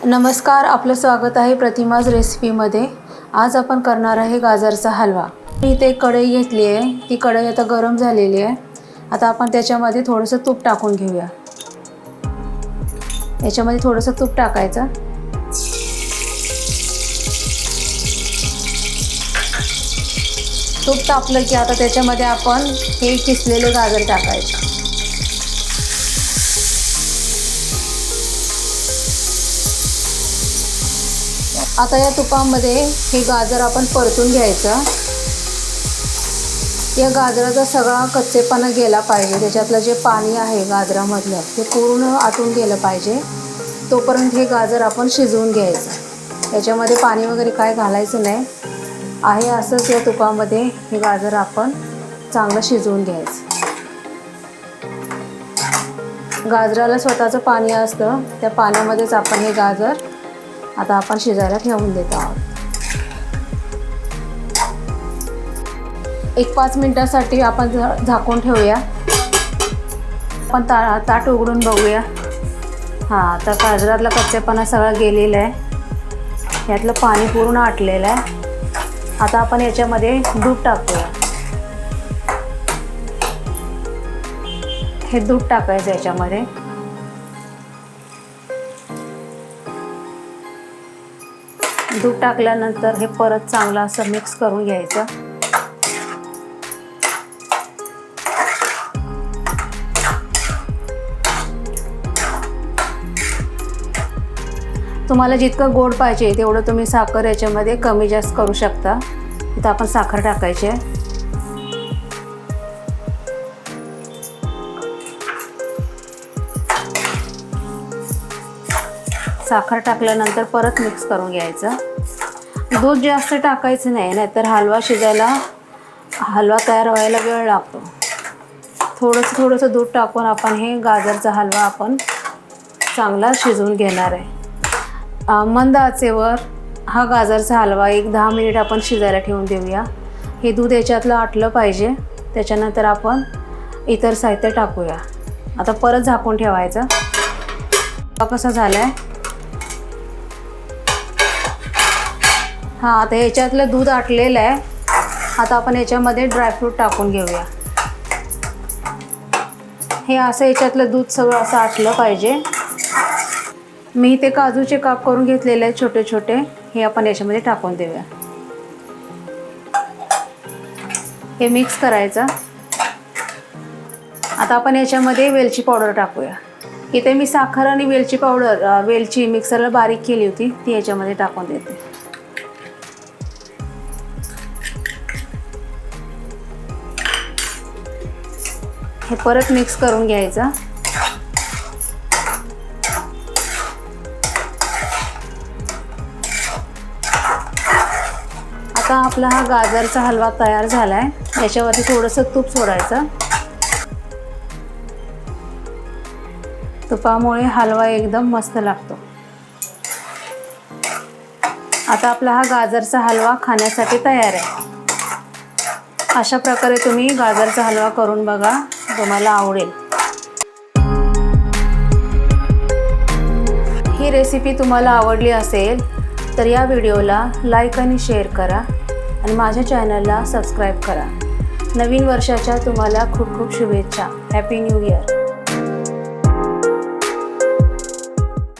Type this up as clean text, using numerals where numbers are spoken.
नमस्कार, आपलं स्वागत आहे प्रतिमाज रेसिपीमध्ये। आज आपण करणार आहे गाजरचा हलवा। मी इथे एक कढई घेतली आहे, ती कढई आता गरम झालेली आहे। आता आपण त्याच्यामध्ये थोडंसं तूप टाकून घेऊया। याच्यामध्ये थोडंसं तूप टाकायचं। तूप तापलं की आता त्याच्यामध्ये आपण हे किसलेले गाजर टाकायचे। आता या तुपामध्ये हे गाजर आपण परतून घ्यायचं। या गाजराचा सगळा कच्चेपणा गेला पाहिजे, त्याच्यातलं जे पाणी आहे गाजरामधलं ते पूर्ण आटून गेलं पाहिजे। तोपर्यंत हे गाजर आपण शिजवून घ्यायचं। याच्यामध्ये पाणी वगैरे काय घालायचं नाही आहे, असंच या तुपामध्ये हे गाजर आपण चांगलं शिजवून घ्यायचं। गाजराला स्वतःचं पाणी असतं, त्या पाण्यामध्येच आपण हे गाजर आता आपण शिजायला ठेवून देत आहोत। एक 5 मिनिटांसाठी आपण झाकून ठेवूया। आपण ताट उघडून बघूया। आता गाजरातला कच्चेपणा सगळा गेलेला आहे, यातलं पाणी पूर्ण आटलेलं आहे। आता आपण याच्यामध्ये दूध टाकूया। हे दूध टाकायचं याच्यामध्ये। दूध टाकल्यानंतर हे परत चांगलं असं मिक्स करून घ्यायचं। तुम्हाला जितकं गोड पाहिजे तेवढं तुम्ही साखर याच्यामध्ये कमी जास्त करू शकता। इथं आपण साखर टाकायची आहे। साखर टाकल्यानंतर परत मिक्स करून घ्यायचं। दूध जास्त टाकायचं नाही, नाहीतर हलवा तयार व्हायला वेळ लागतो। थोडंसं दूध टाकून आपण हे गाजरचा हलवा आपण चांगला शिजवून घेणार आहे। मंद आचेवर हा गाजरचा हलवा एक 10 मिनिट आपण शिजायला ठेवून देऊया। हे दूध याच्यातलं आटलं पाहिजे, त्याच्यानंतर आपण इतर साहित्य टाकूया। आता परत झाकून ठेवायचं। कसा झालाय आता याच्यातलं दूध आटलेलं आहे। आता आपण याच्यामध्ये ड्रायफ्रूट टाकून घेऊया। हे असं याच्यातलं दूध सगळं असं आटलं पाहिजे। मी ते काजूचे काप करून घेतलेले आहेत छोटे छोटे, हे आपण याच्यामध्ये टाकून देऊया। हे मिक्स करायचं। आता आपण याच्यामध्ये वेलची पावडर टाकूया। इथे मी साखर आणि वेलची मिक्सरला बारीक केली होती, ती याच्यामध्ये टाकून देते। हे परत मिक्स करून घ्यायचं। आता आपला हा गाजरचा हलवा तयार झालाय। याच्यावरती थोडंसं तूप सोडायचं। तुपामुळे हलवा एकदम मस्त लागतो। आता आपला हा गाजरचा हलवा खाण्यासाठी तयार आहे। अशा प्रकारे तुम्ही गाजरचा हलवा करून बघा, तुम्हाला आवडेल। ही रेसिपी तुम्हाला आवडली असेल तर या व्हिडिओला लाईक आणि शेअर करा आणि माझ्या चॅनलला सबस्क्राईब करा। नवीन वर्षाच्या तुम्हाला खूप खूप शुभेच्छा। Happy new year.